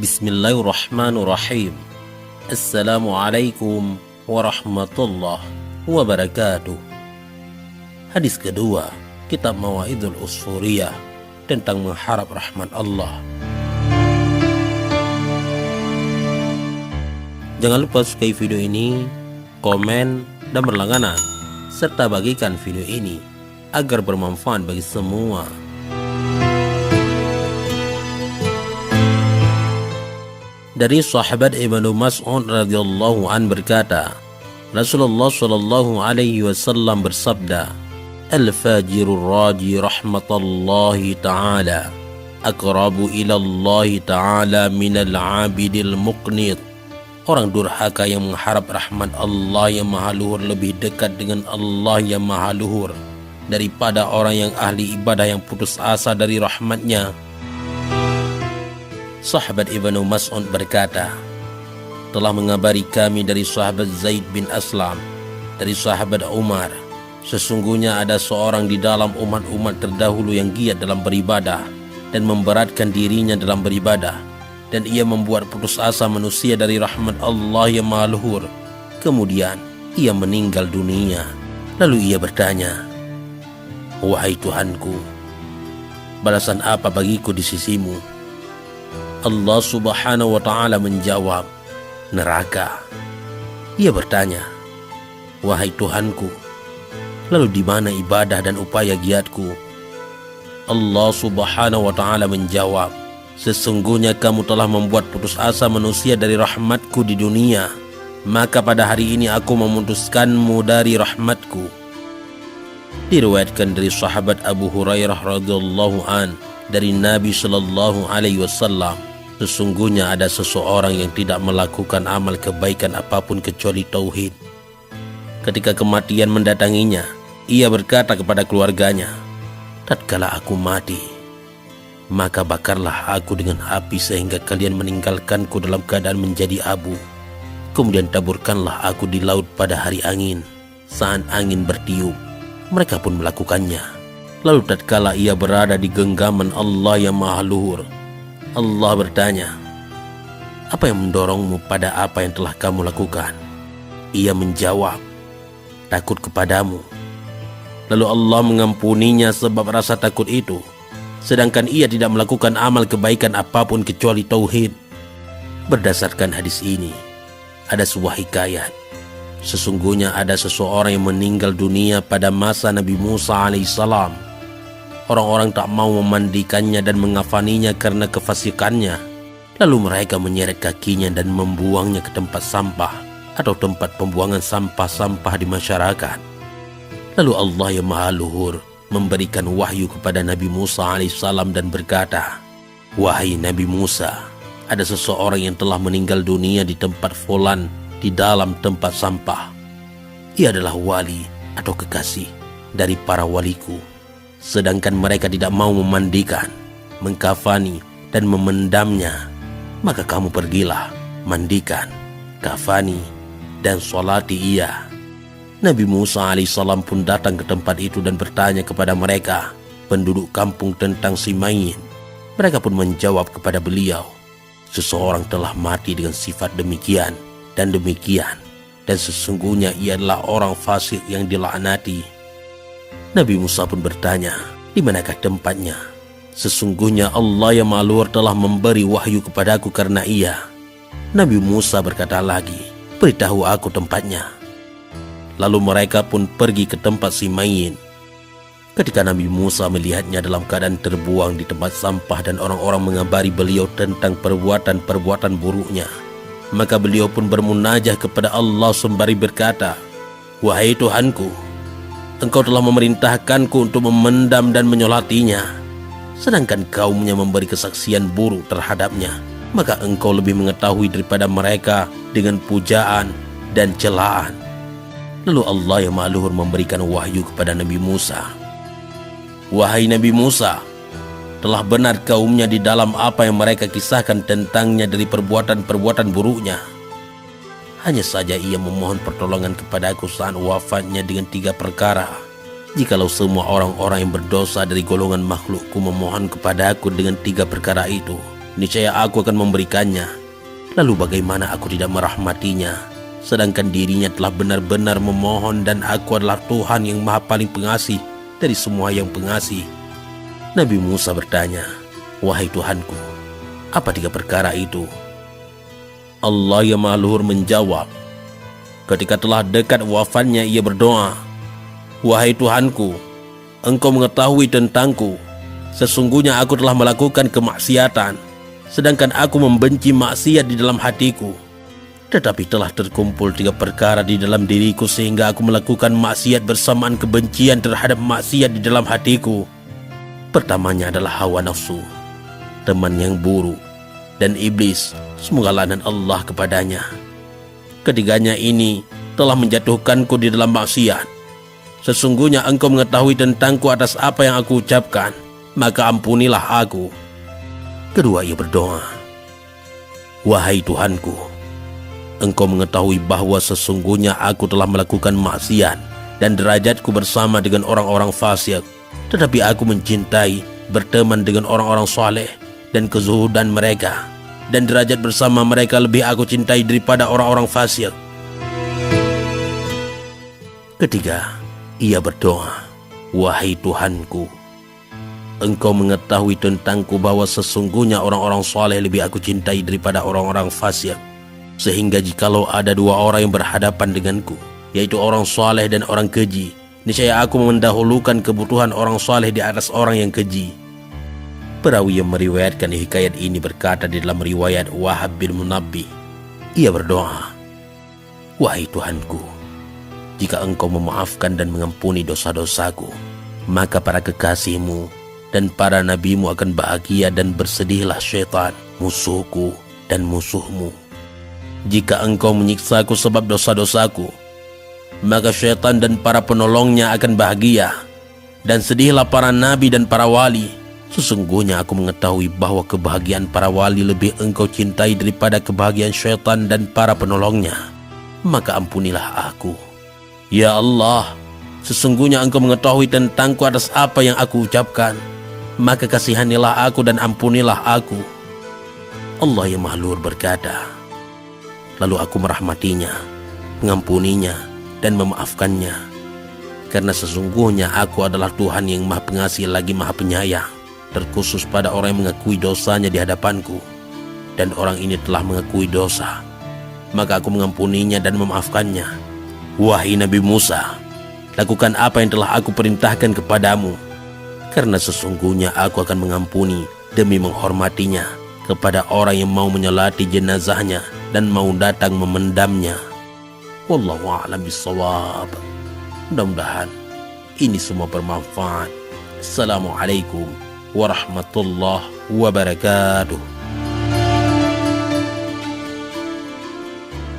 Bismillahirrahmanirrahim. Assalamualaikum warahmatullahi wabarakatuh. Hadis kedua, kitab Mawaidul Usfuriyah tentang mengharap rahmat Allah. Jangan lupa sukai video ini, komen, dan berlangganan, serta bagikan video ini agar bermanfaat bagi semua. Dari sahabat Ibnu Mas'ud radhiyallahu an berkata, Rasulullah sallallahu alaihi wasallam bersabda, Al-fajirur raji rahmatallahi ta'ala aqrabu ila Allah ta'ala minal abidil muqnit. Orang durhaka yang mengharap rahmat Allah yang maha luhur lebih dekat dengan Allah yang maha luhur daripada orang yang ahli ibadah yang putus asa dari rahmatnya. Sahabat Ibnu Mas'ud berkata, telah mengabari kami dari sahabat Zaid bin Aslam, dari sahabat Umar, sesungguhnya ada seorang di dalam umat-umat terdahulu yang giat dalam beribadah dan memberatkan dirinya dalam beribadah, dan ia membuat putus asa manusia dari rahmat Allah yang maha luhur. Kemudian ia meninggal dunia. Lalu ia bertanya, wahai Tuhanku, balasan apa bagiku di sisimu? Allah subhanahu wa ta'ala menjawab, neraka. Ia bertanya, wahai Tuhanku, lalu di mana ibadah dan upaya giatku? Allah subhanahu wa ta'ala menjawab, sesungguhnya kamu telah membuat putus asa manusia dari rahmatku di dunia, maka pada hari ini aku memutuskanmu dari rahmatku. Diriwayatkan dari sahabat Abu Hurairah radhiyallahu an dari Nabi sallallahu alaihi wasallam, sesungguhnya ada seseorang yang tidak melakukan amal kebaikan apapun kecuali tauhid. Ketika kematian mendatanginya, ia berkata kepada keluarganya, tatkala aku mati, maka bakarlah aku dengan api sehingga kalian meninggalkanku dalam keadaan menjadi abu. Kemudian taburkanlah aku di laut pada hari angin, saat angin bertiup. Mereka pun melakukannya. Lalu tatkala ia berada di genggaman Allah yang maha luhur, Allah bertanya, apa yang mendorongmu pada apa yang telah kamu lakukan? Ia menjawab, takut kepadamu. Lalu Allah mengampuninya sebab rasa takut itu, sedangkan ia tidak melakukan amal kebaikan apapun kecuali tauhid. Berdasarkan hadis ini, ada sebuah hikayat. Sesungguhnya ada seseorang yang meninggal dunia pada masa Nabi Musa alaihissalam. Orang-orang tak mau memandikannya dan mengafaninya karena kefasikannya. Lalu mereka menyeret kakinya dan membuangnya ke tempat sampah atau tempat pembuangan sampah-sampah di masyarakat. Lalu Allah yang maha luhur memberikan wahyu kepada Nabi Musa alaihissalam dan berkata, wahai Nabi Musa, ada seseorang yang telah meninggal dunia di tempat fulan di dalam tempat sampah. Ia adalah wali atau kekasih dari para waliku. Sedangkan mereka tidak mau memandikan, mengkafani, dan memendamnya. Maka kamu pergilah, mandikan, kafani, dan sholati ia. Nabi Musa alaihissalam pun datang ke tempat itu dan bertanya kepada mereka, penduduk kampung, tentang si mayit. Mereka pun menjawab kepada beliau, seseorang telah mati dengan sifat demikian dan demikian, dan sesungguhnya ia adalah orang fasik yang dilaknati. Nabi Musa pun bertanya, di manakah tempatnya? Sesungguhnya Allah yang maha luhur telah memberi wahyu kepadaku karena ia. Nabi Musa berkata lagi, beritahu aku tempatnya. Lalu mereka pun pergi ke tempat si mayit. Ketika Nabi Musa melihatnya dalam keadaan terbuang di tempat sampah dan orang-orang mengabari beliau tentang perbuatan-perbuatan buruknya, maka beliau pun bermunajah kepada Allah sembari berkata, wahai Tuhanku, Engkau telah memerintahkanku untuk memendam dan menyolatinya, sedangkan kaumnya memberi kesaksian buruk terhadapnya. Maka engkau lebih mengetahui daripada mereka dengan pujaan dan celaan. Lalu Allah yang maha luhur memberikan wahyu kepada Nabi Musa, wahai Nabi Musa, telah benar kaumnya di dalam apa yang mereka kisahkan tentangnya dari perbuatan-perbuatan buruknya. Hanya saja ia memohon pertolongan kepadaku saat wafatnya dengan 3 perkara. Jikalau semua orang-orang yang berdosa dari golongan makhlukku memohon kepadaku dengan 3 perkara itu, niscaya aku akan memberikannya. Lalu bagaimana aku tidak merahmatinya, sedangkan dirinya telah benar-benar memohon dan aku adalah Tuhan yang maha paling pengasih dari semua yang pengasih. Nabi Musa bertanya, wahai Tuhanku, apa 3 perkara itu? Allah yang maha luhur menjawab, ketika telah dekat wafatnya ia berdoa, wahai Tuhanku, Engkau mengetahui tentangku, sesungguhnya aku telah melakukan kemaksiatan, sedangkan aku membenci maksiat di dalam hatiku. Tetapi telah terkumpul 3 perkara di dalam diriku sehingga aku melakukan maksiat bersamaan kebencian terhadap maksiat di dalam hatiku. Pertamanya adalah hawa nafsu, teman yang buruk, dan iblis, semoga laknat Allah kepadanya. Ketiganya ini telah menjatuhkanku di dalam maksiat. Sesungguhnya Engkau mengetahui tentangku atas apa yang aku ucapkan, maka ampunilah aku. Kedua, ia berdoa, wahai Tuhanku, Engkau mengetahui bahwa sesungguhnya aku telah melakukan maksiat dan derajatku bersama dengan orang-orang fasik, tetapi aku mencintai berteman dengan orang-orang saleh dan kezuhudan mereka, dan derajat bersama mereka lebih aku cintai daripada orang-orang fasik. Ketiga, ia berdoa, wahai Tuhanku, Engkau mengetahui tentangku bahwa sesungguhnya orang-orang saleh lebih aku cintai daripada orang-orang fasik, sehingga jikalau ada 2 orang yang berhadapan denganku, yaitu orang saleh dan orang keji, niscaya aku mendahulukan kebutuhan orang saleh di atas orang yang keji. Perawi yang meriwayatkan hikayat ini berkata di dalam riwayat Wahab bin Munabbih, ia berdoa, wahai Tuhanku, jika Engkau memaafkan dan mengampuni dosa-dosaku, maka para kekasih-Mu dan para nabi-Mu akan bahagia dan bersedihlah syaitan, musuhku dan musuh-Mu. Jika Engkau menyiksaku sebab dosa-dosaku, maka syaitan dan para penolongnya akan bahagia, dan sedihlah para nabi dan para wali. Sesungguhnya aku mengetahui bahwa kebahagiaan para wali lebih Engkau cintai daripada kebahagiaan syaitan dan para penolongnya. Maka ampunilah aku. Ya Allah, sesungguhnya Engkau mengetahui tentangku atas apa yang aku ucapkan, maka kasihanilah aku dan ampunilah aku. Allah yang maha luhur berkata, lalu aku merahmatinya, mengampuninya, dan memaafkannya, karena sesungguhnya aku adalah Tuhan yang maha pengasih lagi maha penyayang, terkhusus pada orang yang mengakui dosanya di hadapanku, dan orang ini telah mengakui dosa, maka aku mengampuninya dan memaafkannya. Wahai Nabi Musa, lakukan apa yang telah aku perintahkan kepadamu, karena sesungguhnya aku akan mengampuni demi menghormatinya kepada orang yang mau menyolati jenazahnya dan mau datang memendamnya. Wallahu a'lam bishawab. Mudah-mudahan ini semua bermanfaat. Assalamualaikum warahmatullahi wabarakatuh.